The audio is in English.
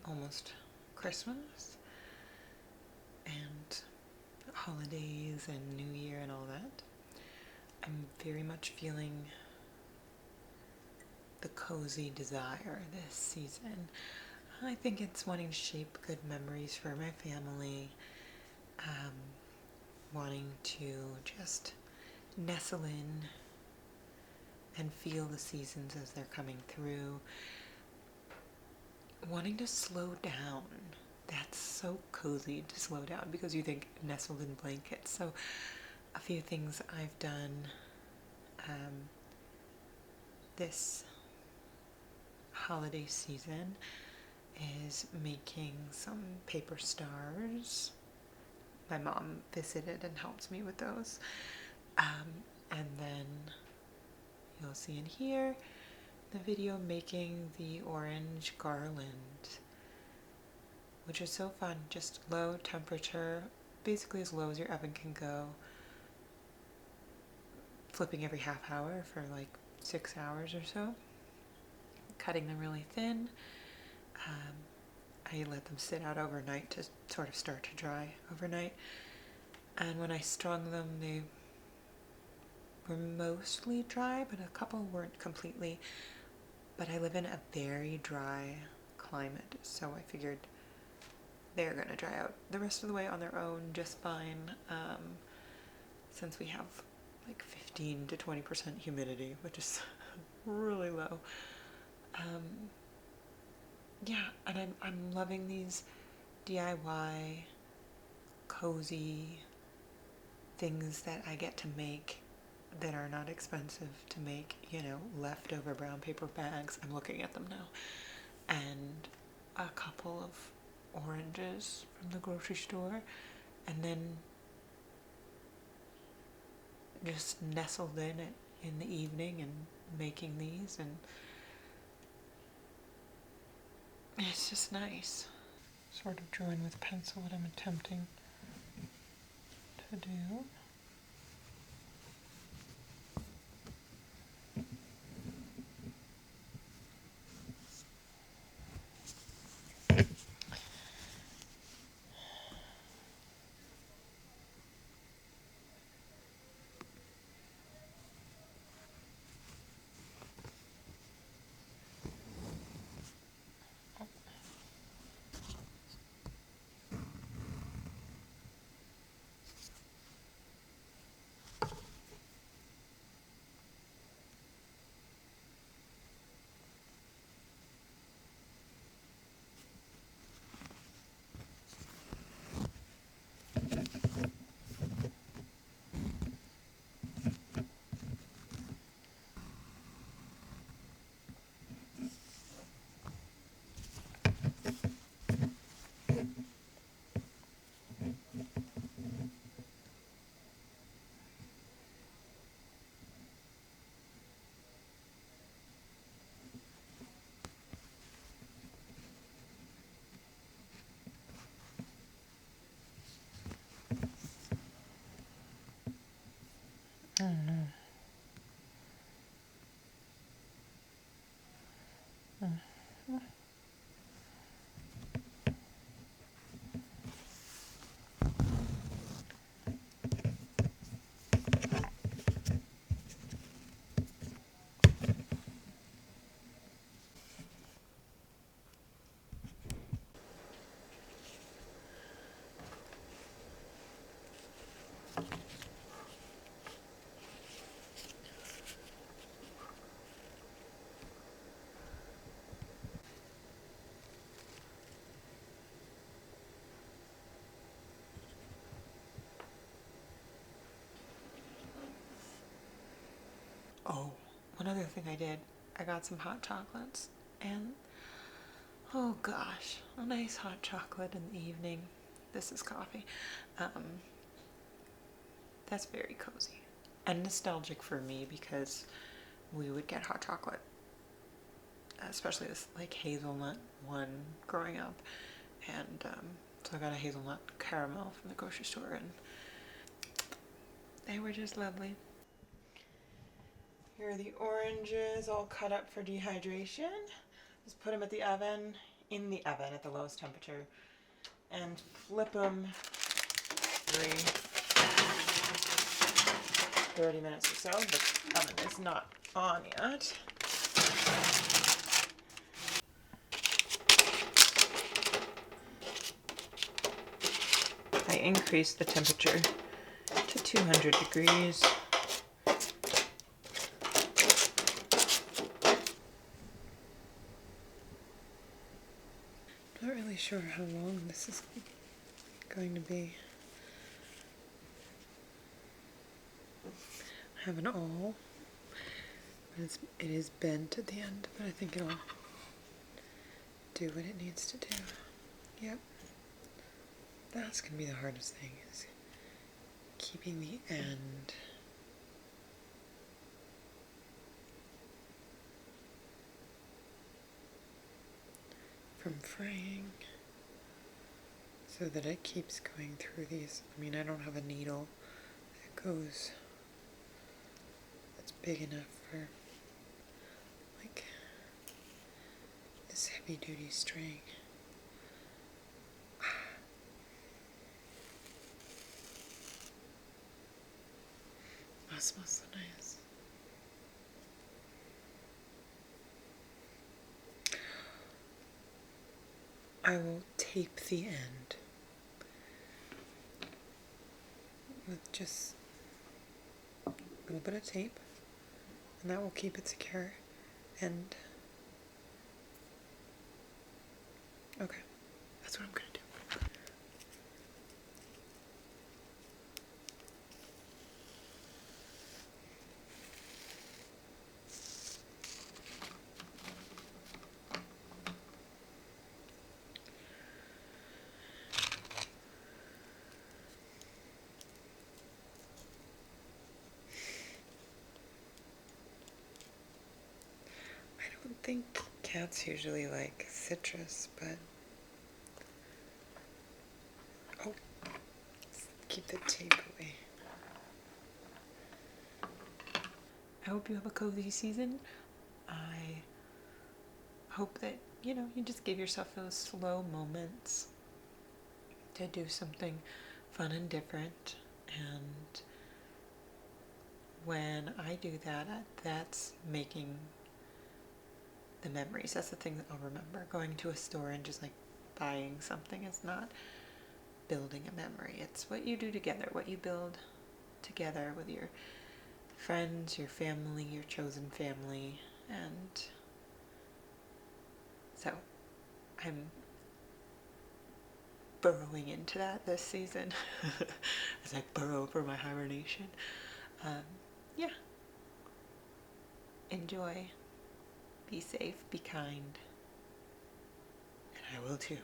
almost Christmas and holidays and New Year and all that, I'm very much feeling the cozy desire this season. I think it's wanting to shape good memories for my family, wanting to just nestle in and feel the seasons as they're coming through, wanting to slow down. That's so cozy, to slow down, because you think nestled in blankets. So a few things I've done this holiday season is making some paper stars. My mom visited and helped me with those. And then you'll see in here the video making the orange garland, which is so fun. Just low temperature, basically as low as your oven can go, flipping every half hour for like 6 hours or so, cutting them really thin. I let them sit out overnight to sort of start to dry overnight. And when I strung them, they were mostly dry, but a couple weren't completely. But I live in a very dry climate, so I figured they're gonna dry out the rest of the way on their own just fine, since we have like 15 to 20% humidity, which is really low. Yeah, and I'm loving these DIY cozy things that I get to make that are not expensive to make, leftover brown paper bags. I'm looking at them now. And a couple of oranges from the grocery store, and then just nestled in it in the evening and making these, and it's just nice. Sort of drawing with pencil what I'm attempting to do. Oh no. Oh, one other thing I did, I got some hot chocolates, and oh gosh, a nice hot chocolate in the evening. This is coffee. That's very cozy and nostalgic for me, because we would get hot chocolate, especially this like hazelnut one growing up, and so I got a hazelnut caramel from the grocery store, and they were just lovely. Here are the oranges all cut up for dehydration. Just put them at the oven in the oven at the lowest temperature and flip them every 30 minutes or so. The oven is not on yet. I increased the temperature to 200 degrees. Not really sure how long this is going to be. I have an awl. It is bent at the end, but I think it'll do what it needs to do. Yep. That's going to be the hardest thing, is keeping the end from fraying so that it keeps going through these. I mean, I don't have a needle that goes, that's big enough for like this heavy duty string. That smells so nice. I will tape the end with just a little bit of tape, and that will keep it secure. And okay, that's what I'm gonna do. I don't think cats usually like citrus, but oh, let's keep the tape away. I hope you have a cozy season. I hope that, you just give yourself those slow moments to do something fun and different. And when I do that, that's making the memories. That's the thing that I'll remember. Going to a store and just like buying something is not building a memory. It's what you do together, what you build together with your friends, your family, your chosen family. And so I'm burrowing into that this season as I burrow for my hibernation. Yeah. Enjoy. Be safe. Be kind. And I will too.